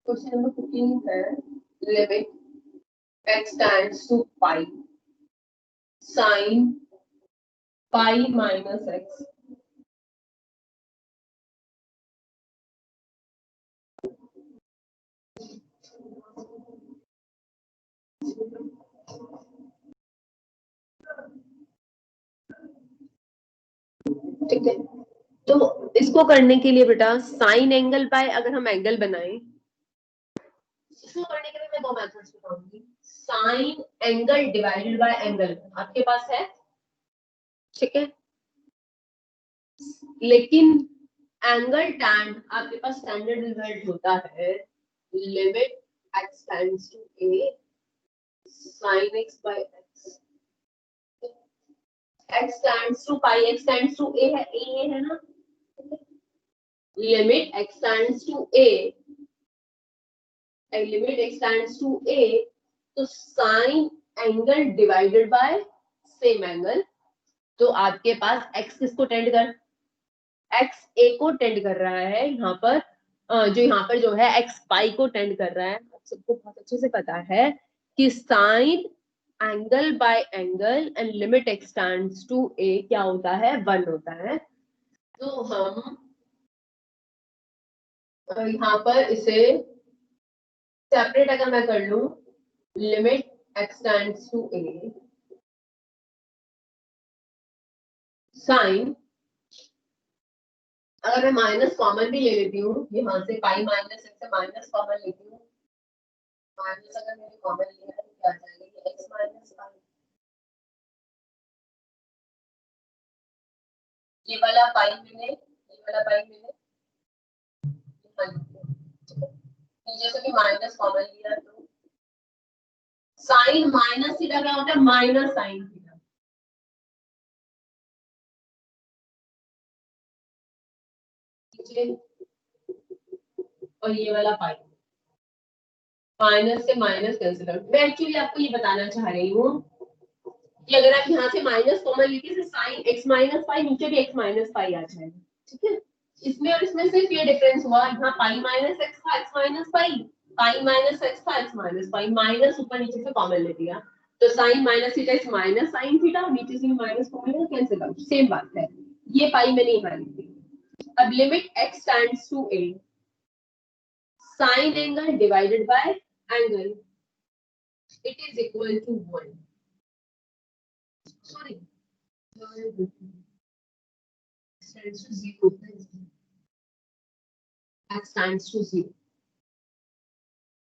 क्वेश्चन नंबर 15 है, limit x tends to pi sin pi minus x ठीक है, तो इसको करने के लिए बेटा साइन एंगल बाय, अगर हम एंगल बनाएं, इसको करने के लिए मैं दो मेथड्स बताऊंगी। Sign angle divided by angle आपके पास है, ठीक है, लेकिन एंगल टैन आपके पास स्टैंडर्ड रिजल्ट होता है limit x tends to a sin x by x, x tends to pi, x tends to a है, a ये है ना, limit x tends to a, limit x tends to a, तो sine angle divided by same angle, तो आपके पास x किसको tend कर, x a को टेंड कर रहा है यहाँ पर, जो यहाँ पर जो है x पाई को टेंड कर रहा है। आप सबको बहुत अच्छे से पता है कि sine angle by angle and limit x tends to a क्या होता है 1 होता है। तो हम यहाँ पर इसे सेपरेट अगर मैं कर लूं, limit x tends to a sine, अगर मैं माइनस कॉमन भी ले लेती हूँ यहाँ से, पाई माइनस x से माइनस कॉमन लेती हूँ, माइनस अगर मैंने कॉमन लिया है तो क्या आ जाएगा, ये x माइनस पाई, ये वाला पाई मैंने, ये वाला पाई मैंने नीचे से भी माइनस कॉमन लिया तो साइन माइनस थीटा क्या होता है, माइनस साइन थीटा, और ये वाला पाई, माइनस से माइनस कैंसिल आउट। मैं एक्चुअली आपको ये बताना चाह रही हूँ कि अगर आप यहाँ से माइनस कॉमन लेके साइन एक्स माइनस पाई, नीचे भी एक्स माइनस पाई आ जाएगा। ठीक है, इसमें और इसमें सिर्फ ये डिफरेंस हुआ, यहाँ पाई माइनस एक्स था, x minus pi, pi minus x था, एक्स माइनस पाई, माइनस ऊपर नीचे से कॉमन ले लिया, तो sine minus theta is minus sine theta, नीचे से minus common cancel out, same बात है। ये पाई मैंने यहाँ लिखी। अब limit x tends to a, sine angle divided by angle, it is equal to 1. Sorry, stands to 0. X stands to 0.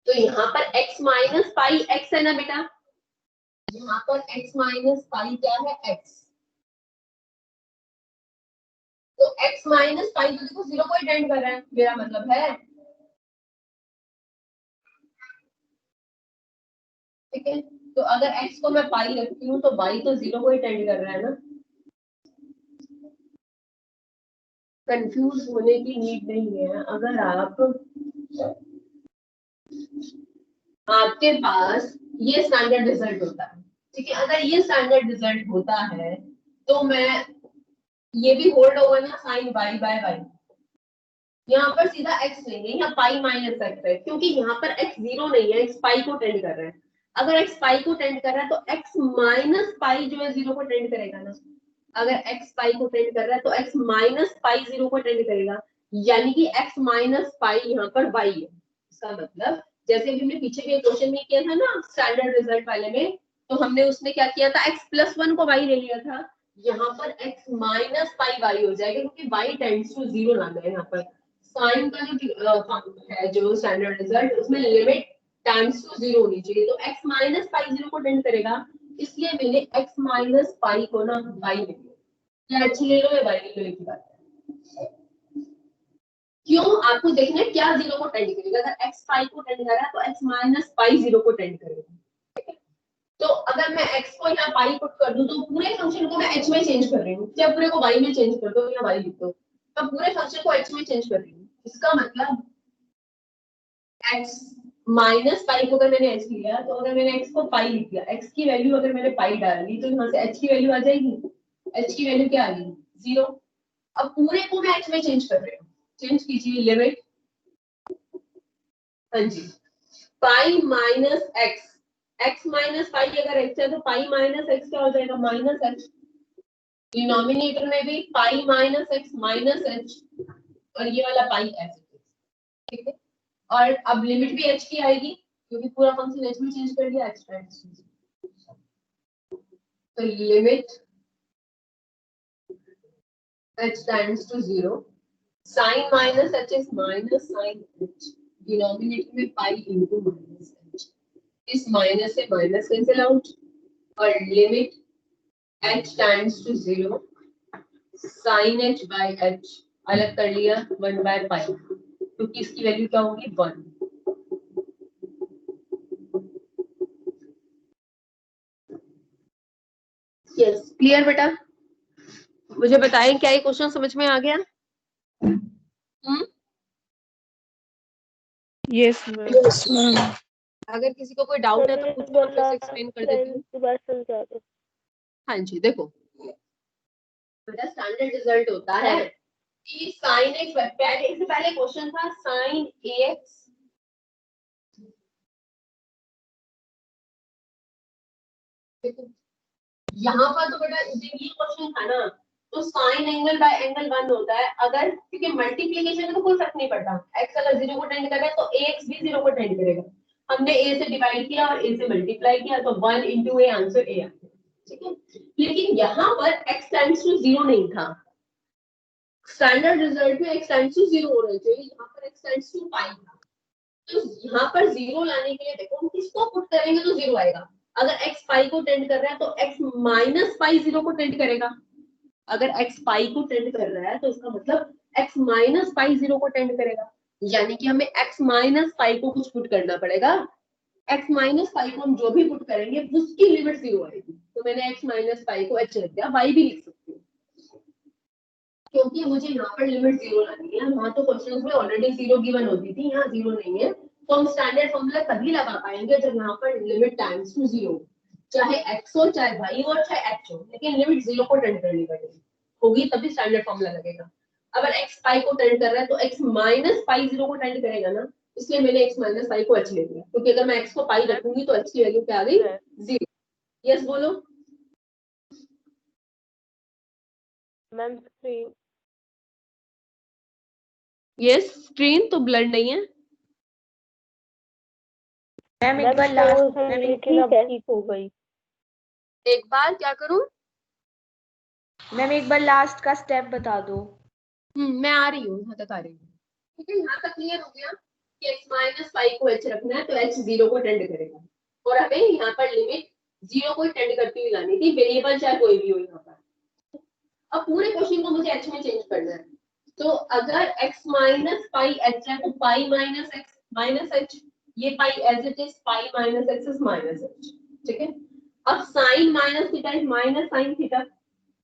तो यहाँ पर x माइनस पाई x है ना बेटा, यहाँ पर x माइनस पाई क्या है x, तो x माइनस पाई तो देखो 0 को अटेंड कर रहा है, मेरा मतलब है, ठीक है। तो अगर x को मैं पाई रखती हूँ तो y तो 0 को अटेंड कर रहा है ना, कंफ्यूज होने की नीड नहीं है। अगर आपके पास ये स्टैंडर्ड रिजल्ट होता है, ठीक है, अगर ये स्टैंडर्ड रिजल्ट होता है तो मैं ये भी होल्ड होगा ना साइन y बाय y, यहाँ पर सीधा x नहीं है, यहाँ पाई माइनस x है, क्योंकि यहाँ पर x 0 नहीं है, x पाई को टेंड कर रहा है। अगर x पाई को टेंड कर रहा है तो x माइनस पाई जो है 0 को टेंड करेगा ना, अगर x पाई को टेंड कर रहा है तो x माइनस पाई 0 को टेंड करेगा, यानी कि x माइनस पाई यहाँ पर y है। इसका मतलब जैसे अभी हमने पीछे भी क्वेश्चन में किया था ना स्टैंडर्ड रिजल्ट वाले में, तो हमने उसमें क्या किया था, x प्लस 1 को y ले लिया था, यहाँ पर x माइनस पाई y हो जाएगा, क्योंकि y टेंड्स टू 0 लाना है। यहाँ पर साइन का जो है जो स्टैंडर्ड रिजल्ट, उसमें लिमिट टेंड्स टू 0 होनी चाहिए, तो x माइनस पाई 0 को टेंड करेगा, इसलिए मैंने x माइनस पाई को ना y ले लिया, या h ले लो या y ले लो, एक ही बात है। क्यों, आपको देखना है क्या 0 को टेंड करेगा, अगर x पाई को टेंड कर रहा है तो x माइनस पाई 0 को टेंड करेगा। तो अगर मैं x को यहाँ पाई पुट कर दूं तो पूरे फंक्शन को मैं h में चेंज कर रही हूँ, या पूरे को y में चेंज कर दो या y लिख दो, तो पूरे फंक्शन को h में चेंज कर रही हूँ। इसका मतलब x माइनस पाई को अगर मैंने h लिया, तो अगर मैंने x को पाई लिख दिया, x की वैल्यू अगर मैंने पाई डाल दी, तो यहाँ से h की वैल्यू आ जाएगी, h की वैल्यू क्या आ गई 0। अब पूरे को मैं h में चेंज कर रही हूँ, चेंज कीजिए लिमिट, हाँ जी, pi minus x, x minus pi अगर एक्स है तो पाई माइनस एक्स क्या हो जाएगा, माइनस एच, डिनोमिनेटर में भी पाई माइनस एक्स माइनस एच, और ये वाला पाई एच, ठीक है। और अब लिमिट भी एच की आएगी, क्योंकि पूरा फंक्शन एच में चेंज कर दिया, एच टेंड्स टू 0, तो limit h tends to 0, sine minus h is minus sine h, denominator में पाई इनटू माइनस एच, इस माइनस से माइनस कैंसिल आउट, और limit h tends to 0, sin h by h अलग कर लिया 1 by पाई, क्योंकि इसकी वैल्यू क्या होगी 1। यस क्लियर बेटा, मुझे बताएं क्या ये क्वेश्चन समझ में आ गया? Yes ma'am. अगर किसी को कोई डाउट है तो पूछो, मैं फिर से एक्सप्लेन कर देती हूँ। हाँ जी, देखो बेटा स्टैंडर्ड रिजल्ट होता है कि sin x, इससे पहले क्वेश्चन था sin ax, यहाँ पर तो बेटा जब ये क्वेश्चन था ना, तो साइन एंगल बाय एंगल 1 होता है, अगर क्योंकि मल्टीप्लिकेशन में तो कोई फर्क नहीं पड़ता, x अगर 0 को टेंड कर रहा है तो ax भी 0 को टेंड करेगा, हमने a से डिवाइड किया और a से मल्टीप्लाई किया, तो 1 into a आंसर a आ गया, ठीक है। लेकिन यहाँ पर x टेंड्स टू 0 नहीं था, स्टैंडर्ड रिजल्ट में x टेंड्स टू 0 होना चाहिए, यहाँ पर x टेंड्स टू पाई था, तो यहाँ पर 0 लाने के लिए देखो हम किसको पुट करेंगे तो 0 आएगा, अगर x पाई को टेंड कर रहा है तो x माइनस पाई 0 को टेंड करेगा, अगर x पाई को टेंड कर रहा है तो इसका मतलब x माइनस पाई 0 को टेंड करेगा, यानी कि हमें x माइनस पाई को कुछ पुट करना पड़ेगा, x माइनस पाई को हम जो भी पुट करेंगे उसकी लिमिट 0 आएगी, तो मैंने x माइनस पाई को h लिख दिया, y भी लिख सकती हूँ, क्योंकि मुझे यहाँ पर लिमिट 0 लानी है, वहां तो क्वेश्चंस में ऑलरेडी 0 गिवन होती थी, यहाँ 0 नहीं है, तो हम स्टैंडर्ड फॉर्मूला तभी लगा पाएंगे जब यहाँ पर लिमिट टाइम्स टू 0, चाहे x हो चाहे y हो चाहे h हो, लेकिन लिमिट 0 को टेंड करनी पड़ेगी, होगी तभी स्टैंडर्ड फॉर्मूला लगेगा। अगर x पाई को टेंड कर रहा है तो x माइनस पाई 0 को टेंड करेगा ना, इसलिए मैंने x माइनस पाई को h ले लिया, क्योंकि अगर मैं x को पाई रखूंगी तो h की वैल्यू क्या आ गई 0। यस बोलो मैम। स्क्रीन यस, स्क्रीन तो ब्लर नहीं है मैम, एक बार लास्ट लेकिन अब ठीक हो गई। एक बार क्या करूं मैम, एक बार लास्ट का स्टेप बता दो। मैं आ रही हूँ, यहाँ तक आ रही हूँ, ठीक है। यहाँ तक क्लियर हो गया कि x माइनस पाई को h रखना है तो h 0 को टेंड करेगा और हमें यहाँ पर लिमिट 0 को टेंड करती हुई लानी थी, वेरिएबल चाहे कोई भी हो यहाँ पर। अब पूरे क्वेश्चन को मुझे h में चेंज करना है, तो अगर x माइनस पाई h है तो pi minus x minus h, ये pi as it is pi minus x is minus h, ठीक है। अब sine minus theta is minus sine theta,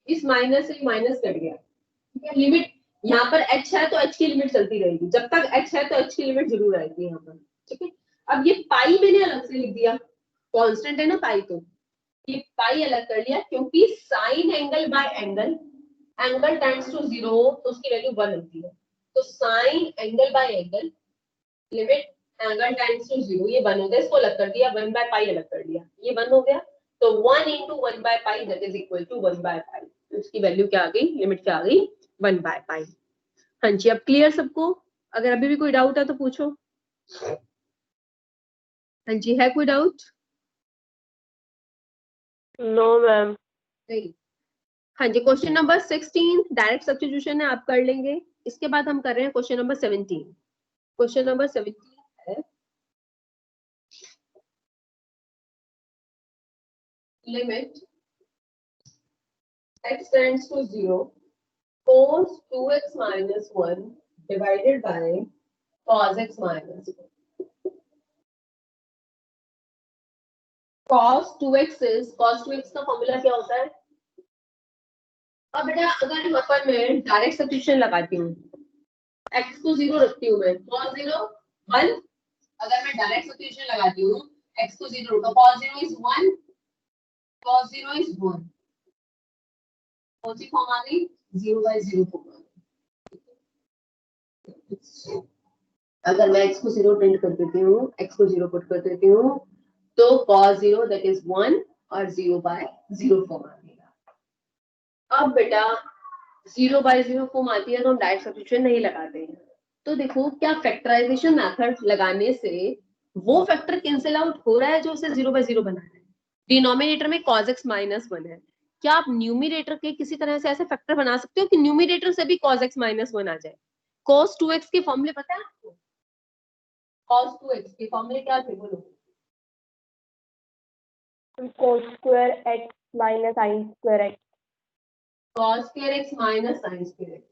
इस माइनस से माइनस कट गया, ठीक है। लिमिट यहाँ पर h है तो h की लिमिट चलती रहेगी, जब तक h है तो h की लिमिट जरूर आएगी यहाँ पर, ठीक है। अब ये पाई मैंने अलग से लिख दिया, कांस्टेंट है ना पाई, तो ये पाई अलग कर लिया क्योंकि sine angle by angle, angle tends to 0 तो उसकी वैल्यू 1 होती है, तो sine angle by angle limit angle tends to 0 ये 1 होता है, इसको अलग कर दिया, 1 बाय पाई अलग कर दिया, ये 1 हो गया, तो 1 into 1 by pi that is equal to 1 by pi, उसकी वैल्यू क्या आ गई, लिमिट क्या आ गई 1 by pi। हाँ जी, अब क्लियर सबको? अगर अभी भी कोई डाउट है तो पूछो। हाँ जी, है कोई डाउट? No ma'am. नहीं। हाँ जी, क्वेश्चन नंबर 16 डायरेक्ट सब्स्टिट्यूशन है, आप कर लेंगे। इसके बाद हम कर रहे हैं क्वेश्चन नंबर 17। क्वेश्चन नंबर 17 है limit x tends to 0 cos 2x minus 1 divided by cos x minus 1. cos 2x is, cos 2x का फॉर्मूला क्या होता है? अब बेटा अगर यहाँ पर मैं डायरेक्ट सब्स्टिट्यूशन लगाती हूँ, x को 0 रखती हूँ मैं, cos 0 1, अगर मैं डायरेक्ट सब्स्टिट्यूशन लगाती हूँ x को 0 तो cos 0 is 1, cos 0 is 1, कौन सी फॉर्म आ गई? 0 by 0 फॉर्म आ गई। अगर मैं x को 0 टेंड कर देती हूँ, x को 0 पुट कर देती हूँ, तो cos 0 that is 1 और 0 by 0 फॉर्म आ जाएगा। अब बेटा 0 by 0 फॉर्म आती है तो हम डायरेक्ट सब्स्टिट्यूशन नहीं लगाते हैं, तो देखो क्या फैक्टराइजेशन मेथड लगाने से वो फैक्टर कैंसिल आउट हो रहा है जो उसे 0 by 0 बना रहा है। डिनोमिनेटर में cos x minus 1 है, क्या आप न्यूमिनेटर के किसी तरह से ऐसे फैक्टर बना सकते हो कि न्यूमिनेटर से भी cos x minus 1 आ जाए? cos 2x के फॉर्मूले पता है आपको? cos 2x के फॉर्मूले क्या थे बोलो? cos square x minus sin square x, cos square x minus sin square x,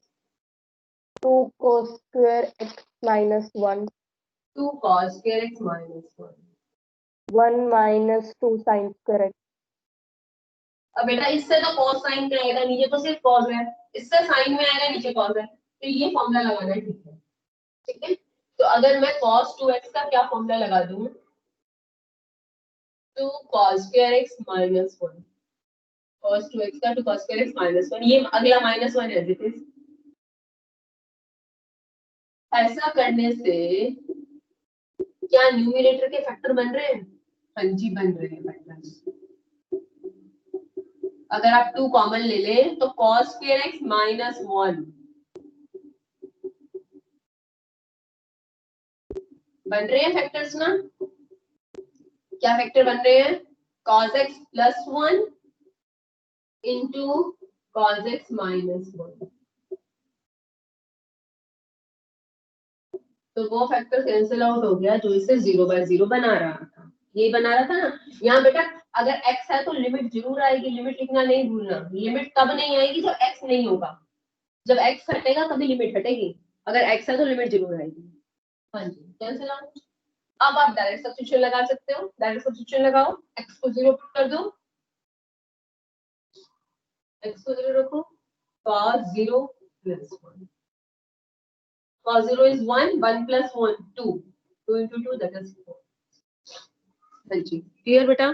2 cos square x minus 1, 2 cos square x minus 1, 1 minus 2 sin square x। अब बेटा इससे तो cos sin में आएगा, नीचे तो सिर्फ cos है, इससे sin में आएगा, नीचे cos है, तो ये फॉर्मूला लगाना है, ठीक है, ठीक है। तो अगर मैं cos 2x का क्या फॉर्मूला लगा दूं, 2 cos square x minus 1, cos 2x का 2 cos square x minus 1, ये अगला माइनस 1 है दिस इज। ऐसा करने से क्या न्यूमरेटर के फैक्टर बन रहे हैं? हाँ जी बन रहे हैं फैक्टर्स। अगर आप 2 कॉमन ले लें तो cos square x minus 1 बन रहे हैं फैक्टर्स ना? क्या फैक्टर बन रहे हैं? cos x plus 1 into cos x minus 1, तो वो फैक्टर कैंसिल आउट हो गया जो इसे 0 by 0 बना रहा था, ये बना रहा था ना। यहाँ बेटा अगर x है तो लिमिट जरूर आएगी, लिमिट लिखना नहीं भूलना, लिमिट तब नहीं आएगी जब x नहीं होगा, जब x हटेगा तभी लिमिट हटेगी, अगर x है तो लिमिट जरूर आएगी। हाँ जी, कैंसिल आउट। अब आप डायरेक्ट सब्स्टिट्यूशन लगा सकते हो, डायरेक्ट सब्स्टिट्यूशन लगाओ, x को 0 पुट कर दो, x को 0 रखो, cos 0 plus 1, cos 0 is 1, 1 plus 1 2, 2 into 2 that is 4। हाँ जी, क्लियर बेटा?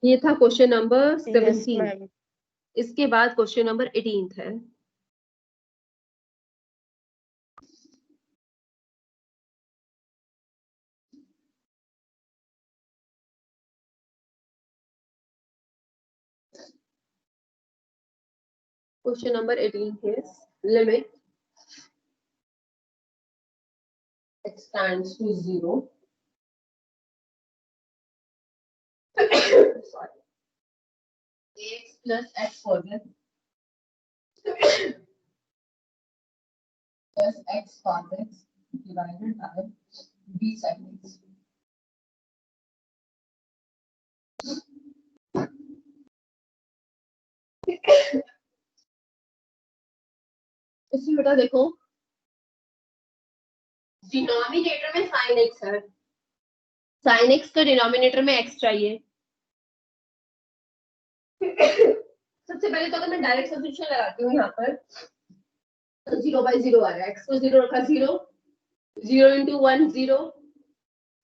ये था क्वेश्चन नंबर 17। इसके बाद क्वेश्चन नंबर 18 है। क्वेश्चन नंबर 18 is limit x tends to 0 sorry x plus x square plus x cos x divided by b sin x। इसमें बेटा देखो डिनोमिनेटर में sin x है, sin x का डिनोमिनेटर में x चाहिए। सबसे पहले तो अगर मैं डायरेक्ट सब्स्टिट्यूशन लगाती हूँ यहाँ पर तो 0/0 आ रहा है, x को 0 रखा 0, 0 into 1 0,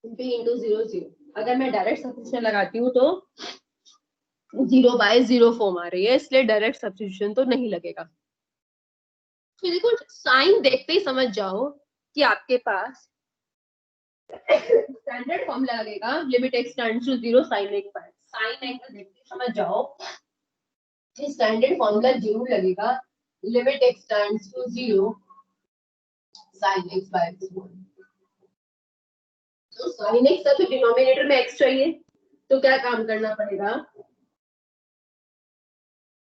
b into 0 0। अगर मैं डायरेक्ट सब्स्टिट्यूशन लगाती हूँ तो 0/0 फॉर्म आ रही है, इसलिए डायरेक्ट सब्स्टिट्यूशन तो नहीं लगेगा। तो देखो साइन देखते ही समझ जाओ कि आपके पास स्टैंडर्ड फॉर्मूला लगेगा limit x tends to 0 sin x by sin x देखते ही समझ जाओ कि स्टैंडर्ड फॉर्मूला जरूर लगेगा limit x tends to 0 sin x by x1। तो sin x का तो डिनोमिनेटर में x चाहिए, तो क्या काम करना पड़ेगा,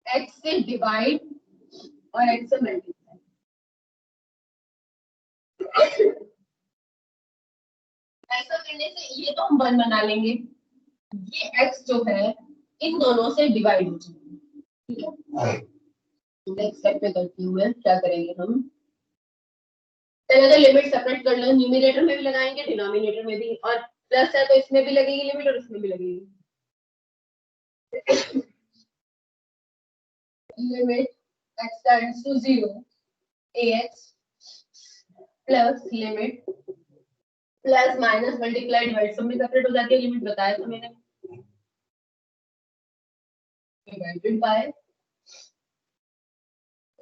x से डिवाइड और x से मल्टीप्लाई। ऐसा करने से ये तो हम 1 बना लेंगे, ये x जो है इन दोनों से डिवाइड हो जाएगा। ठीक है, नेक्स्ट स्टेप पे करती हूँ मैं, क्या करेंगे हम, पहले तो लिमिट सेपरेट कर लो, न्यूमरेटर में भी लगाएंगे डिनोमिनेटर में भी, और प्लस है तो इसमें भी लगेगी लिमिट और इसमें भी लगेगी। Limit x tends to 0 ax plus limit plus minus multiply divide सब में सेपरेट हो जाती है, लिमिट बताया था मैंने, divided by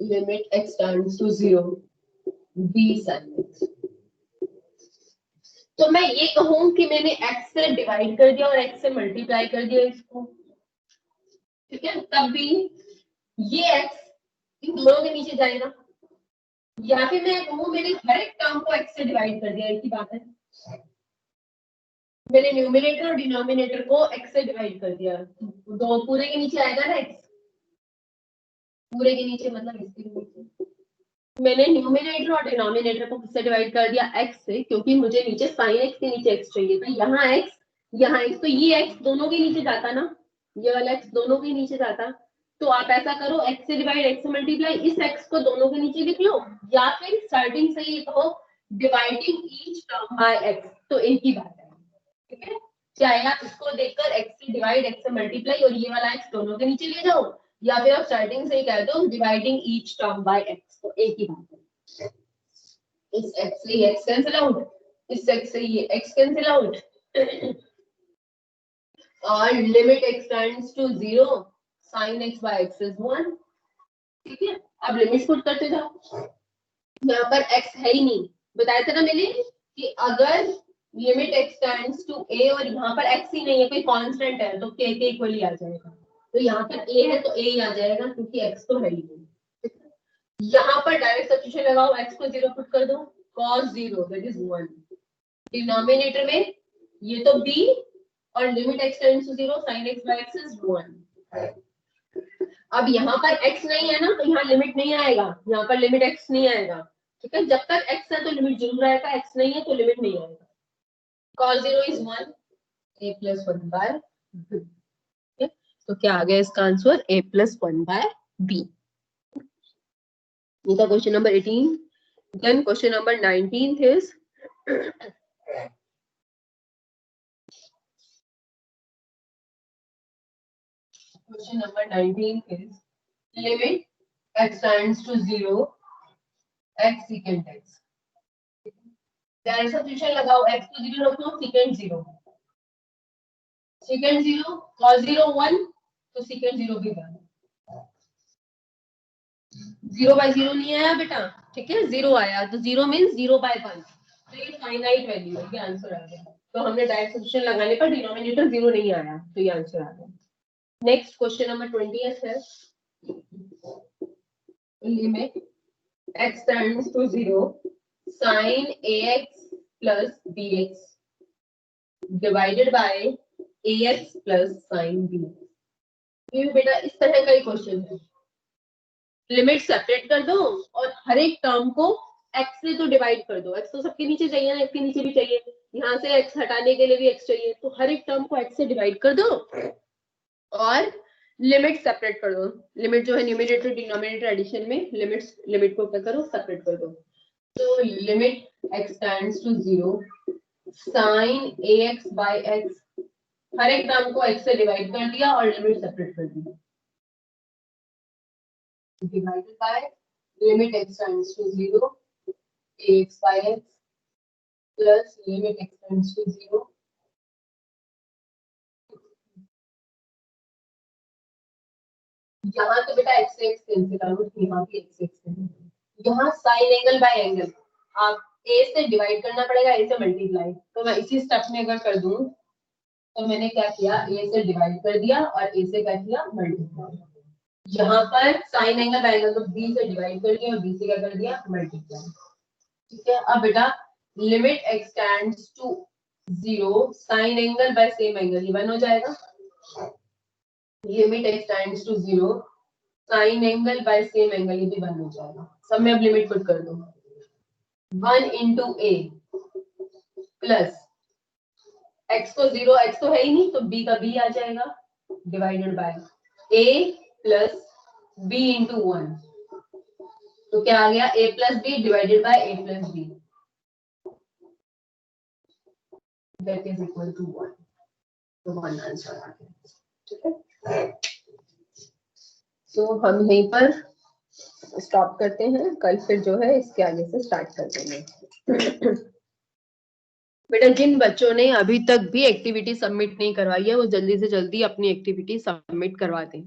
limit x tends to 0 b sin x। तो मैं ये कहूं कि मैंने x से डिवाइड कर दिया और x से मल्टीप्लाई कर दिया इसको, ठीक है, तब भी ये x इन दोनों के नीचे जाएगा, या फिर मैं कहूं मैंने हर एक टर्म को x से डिवाइड कर दिया, एक ही बात है, मैंने न्यूमरेटर और डिनोमिनेटर को x से डिवाइड कर दिया, दो पूरे के नीचे आएगा ना x, पूरे के नीचे मतलब इसके नीचे मैंने न्यूमरेटर और डिनोमिनेटर को किससे डिवाइड कर दिया, x से, क्योंकि मुझे नीचे sin x के नीचे x चाहिए था, यहाँ x, तो ये x दोनों के नीचे जाता ना, ये वाला x दोनों के नीचे जाता, तो आप ऐसा करो x से डिवाइड x से मल्टीप्लाई, इस x को दोनों के नीचे लिख लो, या फिर स्टार्टिंग से ये कहो dividing each term by x, तो एक ही बात है, ठीक है, चाहे आप इसको देखकर x से डिवाइड x से मल्टीप्लाई और ये वाला x दोनों के नीचे ले जाओ, या फिर आप स्टार्टिंग से ही कह दो dividing each term by x, तो एक ही बात है। इस x से ये x कैंसिल आउट, इस x से ये x कैंसिल आउट, और limit x tends to 0 sin x by x is 1। ठीक है, अब लिमिट्स पुट करते जाओ, यहाँ पर x है ही नहीं, बताया था ना मैंने कि अगर limit x tends to a और यहाँ पर x ही नहीं है, कोई कांस्टेंट है, तो k के इक्वली आ जाएगा, तो यहाँ पर a है तो a ही आ जाएगा क्योंकि x तो है ही नहीं। यहाँ पर डायरेक्ट सब्स्टिट्यूशन लगाओ, x को 0 पुट कर दो, cos 0 दैट इज 1, डिनोमिनेटर में ये तो b और limit x tends to 0 sin x by x is 1। अब यहाँ पर x नहीं है ना, तो यहाँ लिमिट नहीं आएगा, यहाँ पर लिमिट x नहीं आएगा, ठीक है, जब तक x है तो लिमिट जरूर आएगा, x नहीं है तो लिमिट नहीं आएगा। cos 0 is 1 a plus 1 by b, तो क्या आ गया इसका answer a plus 1 by b। ये था क्वेश्चन नंबर 18। Then question number 19 is question number 19 is limit x tends to 0 x secant x। Direct substitution लगाओ, x को 0 रखो, secant 0, secant 0, cos 0 1, तो secant 0 भी 1, 0/0 नहीं आया बेटा, ठीक है, 0 आया, तो 0 मींस 0/1, तो ये फाइनाइट वैल्यू है, ये आंसर आ गया। तो हमने डायरेक्ट सब्स्टिट्यूशन लगाने पर डिनोमिनेटर 0 नहीं आया, तो ये आंसर आ गया। नेक्स्ट क्वेश्चन नंबर 20 है limit x tends to 0 sin ax plus bx divided by ax plus sin bx। ये बेटा इस तरह का ही क्वेश्चन है, लिमिट सेपरेट कर दो और हर एक टर्म को x से तो डिवाइड कर दो, x तो सबके नीचे चाहिए ना, x के नीचे भी चाहिए, यहाँ से x हटाने के लिए भी x चाहिए, तो हर एक टर्म को x से डिवाइड कर दो और लिमिट सेपरेट कर दो। लिमिट जो है न्यूमरेटर डिनोमिनेटर एडिशन में लिमिट को क्या करो, सेपरेट कर दो। तो limit x tends to 0 sin ax by x, हर एक टर्म को x से डिवाइड कर दिया और लिमिट सेपरेट कर दी, divided by limit x tends to 0 ax by x plus limit x tends to 0 यहाँ तो बेटा x से x कैंसिल आउट, यहाँ भी x से x कैंसिल, यहाँ साइन एंगल बाय एंगल आप a से डिवाइड करना पड़ेगा a से मल्टीप्लाई, तो मैं इसी स्टेप में अगर कर दूं तो मैंने क्या किया, a से डिवाइड कर दिया और a से क्या किया, मल्टीप्लाई। यहाँ पर साइन एंगल बाय एंगल तो b से डिवाइड कर दिया और b से क्या कर दिया, मल्टीप्लाई। ठीक है, अब बेटा limit x tends to 0 sine angle by same angle, ये 1 हो जाएगा। Limit x tends to 0 sine angle by same angle, ये भी 1 हो जाएगा। सब में अब लिमिट पुट कर दो, 1 into a प्लस x को 0, x तो है ही नहीं तो b का b आ जाएगा, divided by a plus b into 1, तो क्या आ गया, a plus b divided by a plus b, that is equal to 1, तो 1 आंसर आ गया। ठीक है, तो हम यहीं पर स्टॉप करते हैं, कल फिर जो है इसके आगे से स्टार्ट कर देंगे। बेटा जिन बच्चों ने अभी तक भी एक्टिविटी सबमिट नहीं करवाई है वो जल्दी से जल्दी अपनी एक्टिविटी सबमिट करवा दें।